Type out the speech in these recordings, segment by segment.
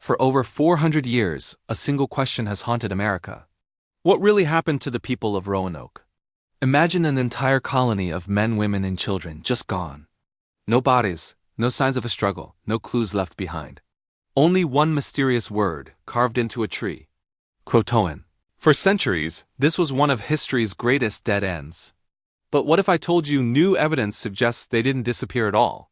For over 400 years, a single question has haunted America. What really happened to the people of Roanoke? Imagine an entire colony of men, women, and children just gone. No bodies, no signs of a struggle, no clues left behind. Only one mysterious word carved into a tree: Croatoan. For centuries, this was one of history's greatest dead ends. But what if I told you new evidence suggests they didn't disappear at all?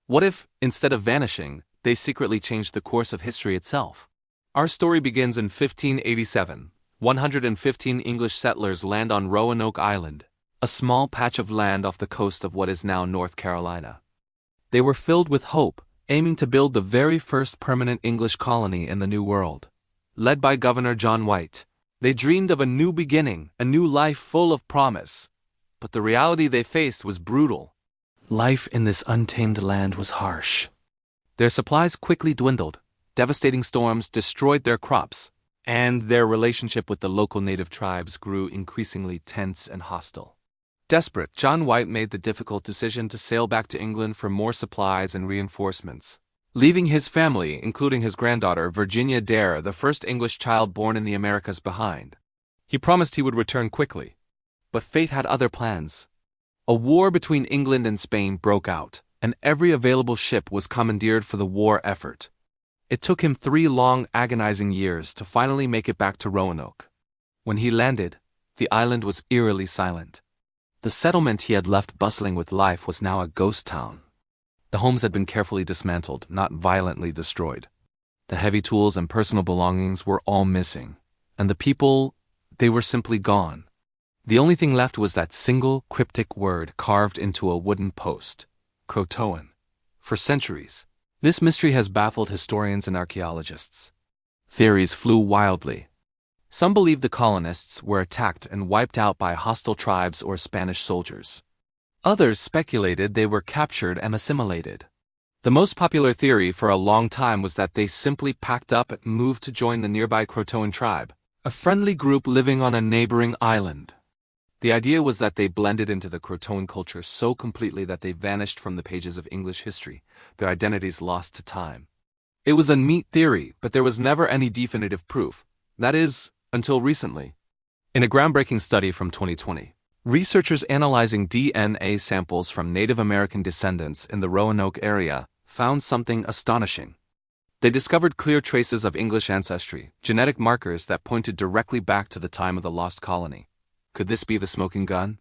What if, instead of vanishing, they secretly changed the course of history itself? Our story begins in 1587. 115 English settlers land on Roanoke Island, a small patch of land off the coast of what is now North Carolina. They were filled with hope, aiming to build the very first permanent English colony in the New World. Led by Governor John White, they dreamed of a new beginning, a new life full of promise. But the reality they faced was brutal. Life in this untamed land was harsh. Their supplies quickly dwindled, devastating storms destroyed their crops, and their relationship with the local native tribes grew increasingly tense and hostile. Desperate, John White made the difficult decision to sail back to England for more supplies and reinforcements, leaving his family, including his granddaughter Virginia Dare, the first English child born in the Americas, behind. He promised he would return quickly. But fate had other plans. A war between England and Spain broke out, and every available ship was commandeered for the war effort. It took him 3 long, agonizing years to finally make it back to Roanoke. When he landed, the island was eerily silent. The settlement he had left bustling with life was now a ghost town. The homes had been carefully dismantled, not violently destroyed. The heavy tools and personal belongings were all missing, and the people, they were simply gone. The only thing left was that single, cryptic word carved into a wooden post: Croatoan. For centuries, this mystery has baffled historians and archaeologists. Theories flew wildly. Some believed the colonists were attacked and wiped out by hostile tribes or Spanish soldiers. Others speculated they were captured and assimilated. The most popular theory for a long time was that they simply packed up and moved to join the nearby Croatoan tribe, a friendly group living on a neighboring island. The idea was that they blended into the Croatoan culture so completely that they vanished from the pages of English history, their identities lost to time. It was a neat theory, but there was never any definitive proof. That is, until recently. In a groundbreaking study from 2020, researchers analyzing DNA samples from Native American descendants in the Roanoke area found something astonishing. They discovered clear traces of English ancestry, genetic markers that pointed directly back to the time of the Lost Colony. Could this be the smoking gun?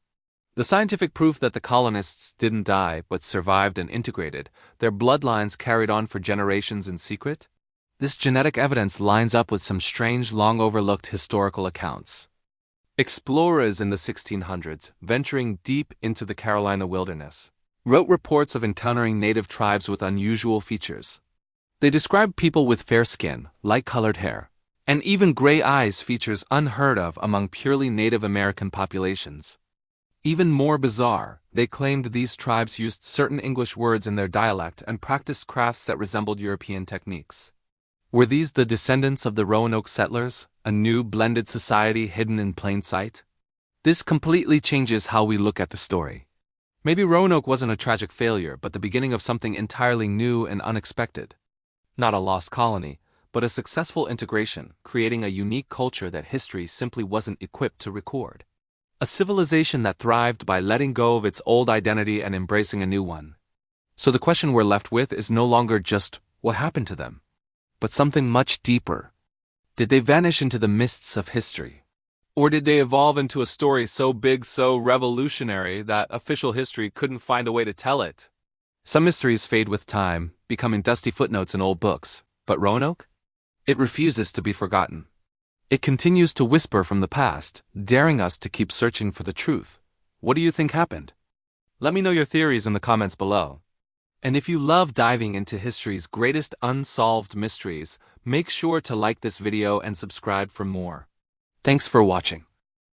The scientific proof that the colonists didn't die but survived and integrated, their bloodlines carried on for generations in secret? This genetic evidence lines up with some strange, long-overlooked historical accounts. Explorers in the 1600s, venturing deep into the Carolina wilderness, wrote reports of encountering native tribes with unusual features. They described people with fair skin, light-colored hair, and even gray eyes, features unheard of among purely Native American populations. Even more bizarre, they claimed these tribes used certain English words in their dialect and practiced crafts that resembled European techniques. Were these the descendants of the Roanoke settlers, a new blended society hidden in plain sight? This completely changes how we look at the story. Maybe Roanoke wasn't a tragic failure, but the beginning of something entirely new and unexpected. Not a lost colony, but a successful integration, creating a unique culture that history simply wasn't equipped to record. A civilization that thrived by letting go of its old identity and embracing a new one. So the question we're left with is no longer just what happened to them, but something much deeper. Did they vanish into the mists of history? Or did they evolve into a story so big, so revolutionary, that official history couldn't find a way to tell it? Some mysteries fade with time, becoming dusty footnotes in old books. But Roanoke? It refuses to be forgotten. It continues to whisper from the past, daring us to keep searching for the truth. What do you think happened? Let me know your theories in the comments below. And if you love diving into history's greatest unsolved mysteries, make sure to like this video and subscribe for more. Thanks for watching.